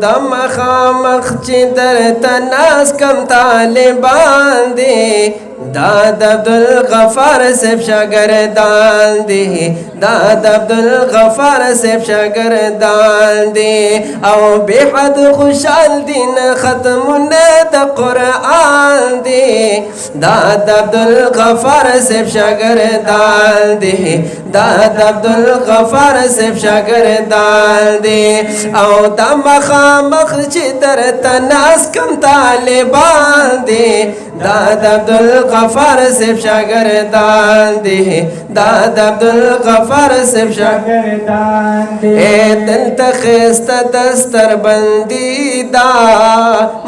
د مخامخ چې درته ناس کم طالبان دي دا د عبدالغفار صاحب شاګردان دي دا د عبدالغفار صاحب شاګردان دي او بحد خوشحال دي نه ختمونه د قرآن دي دا د عبدالغفار صاحب شاګردان دي دا د عبدالغفار صاحب شاګردان دي او د مخامخ چې درته ناس کم طالبان دي دا د عبدالغفار صاحب شاګردان دي دا د عبدالغفار صاحب شاګردان دي دلته ښایسته دستر بندي دا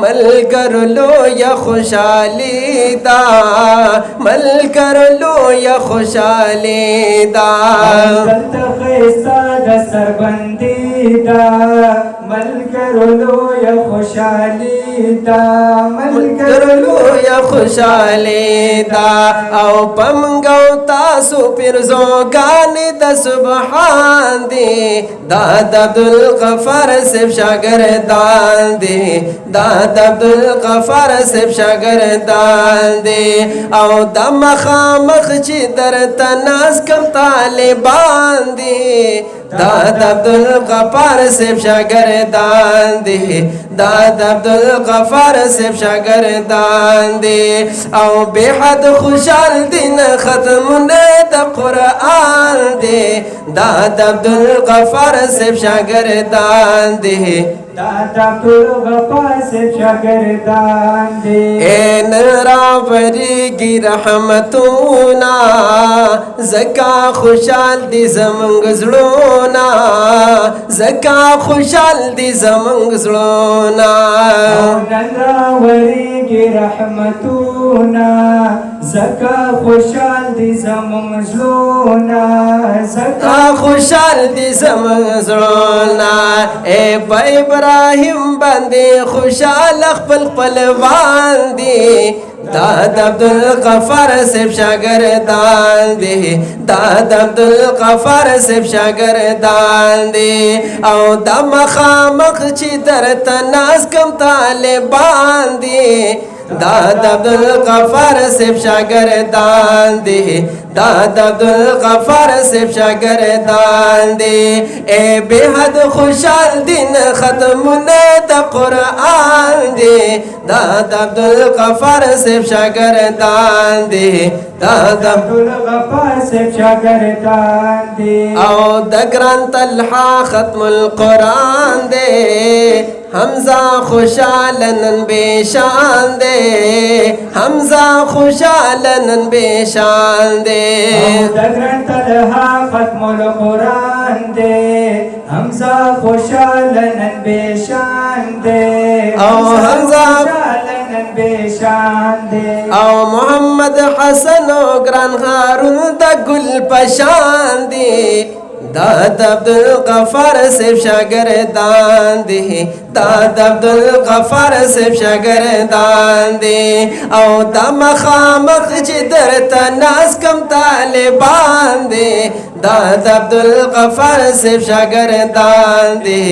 ملګرو لویه خوشحالي دا ملګرو لویه خوشحالي دا دلته ښایسته دستر بندي دا ملګرو لویه خوشحالي دا ملګرو لویه خوشحالي دا او پمنګو تاسو پیرزوګانې د سبحان دي دا د عبدالغفار صاحب شاګردان دي دا د عبدالغفار صاحب شاګردان دي او د مخامخ چې درته ناس کم طالبان دي دا د عبدالغفار صاحب شاګردان دي دا د عبدالغفار صاحب شاګردان دي او بحد خوشحال دي نه ختمونه د قرآن دي دا د عبدالغفار صاحب شاګردان دي دا د عبدالغفار صاحب شاګردان دي نن راوریږي رحمتونه زکا خوشحال دي زمونږ زړونه زکا خوشحال دي زمونږ زړونه نن راوریږي رحمتونه زکا خوشحال دي زمونږ زړونه زکا خوشحال دي زمونږ زړونه په ابراهیم باندې خوشحال خپل خپلوان دي دا د عبدالغفار صاحب شاګردان دي دا د عبدالغفار صاحب شاګردان دي او د مخامخ چې درته ناس کم طالبان دي دا د عبدالغفار صاحب شاګردان دي دا د عبدالغفار صاحب شاګردان دي بحد خوشحال دي نه ختمونه د قرآن دي دا د عبدالغفار صاحب شاګردان دي دا د عبدالغفار صاحب شاګردان دي او د ګران طلحه ختم القرآن دي حمزه خوشحال نن بشان دي حمزه خوشحال نن بشان دي د ګران طلحه ختم القرآن دي حمزه خوشحال نن بشان دي او حمزه نن بشان دي او محمد حسن او ګران هارون د ګل پشان دي دا د عبدالغفار صاحب شاګردان دي دا د عبدالغفار صاحب شاګردان دي او د مخامخ چې درته ناس کم طالبان دي دا د عبدالغفار صاحب شاګردان دي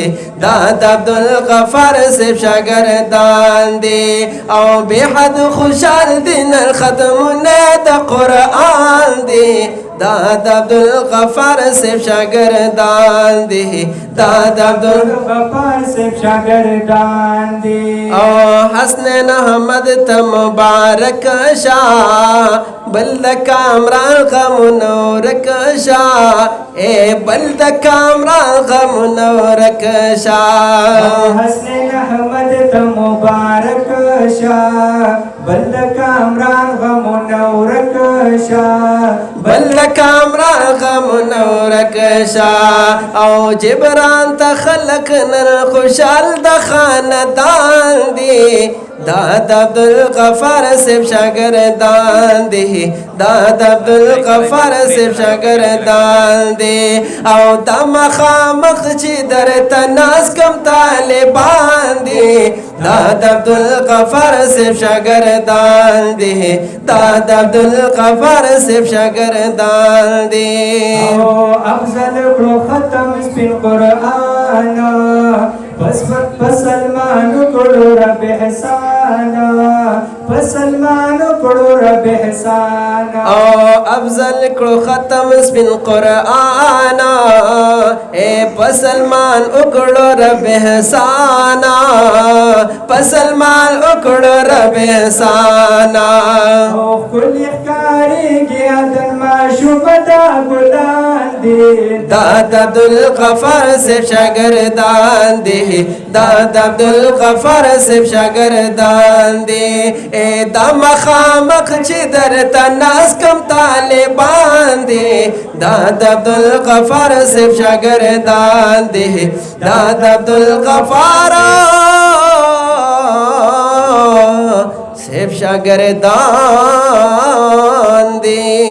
دا د عبدالغفار صاحب شاګردان دي او بحد خوشحال دي نه ختمونه د قرآن دي دا د عبدالغفار صاحب شاګردان دي دا د عبدالغفار صاحب شاګردان دي او حسنین احمد ته مبارک شاه بل د کامران غم نورک شاه بل د کامران غم نورک شاه حسنین احمد ته مبارک شاه بل د کامران غم نورک شاه بل د کامران غم نورک شاه او جبران ته خلق نر خوشحال د خاندان دي دا د عبدالغفار صاحب شاګردان دي دا د عبدالغفار صاحب شاګردان دي او د مخامخ چې درته ناس کم طالبان دي دا د عبدالغفار صاحب شاګردان دي دا د عبدالغفار صاحب شاګردان دي او افضل کړو ختم سپین قرآن سلمان کړو رب احسانا سلمان کړو رب احسانا او افضل کړو ختم سپین قرآن اے پسلمان اکړو رب احسانا پسلمان اکړو رب احسانا او کل ښکاریږي ادن معشوق دا ګلان دي داد عبدالغفار صاحب شاگردان دی داد عبدالغفار صاحب شاگردان دی اے دا مخامخ چی در تناس کم طالبان دی داد عبدالغفار صاحب شاگردان دی داد عبدالغفار صاحب شاگردان دی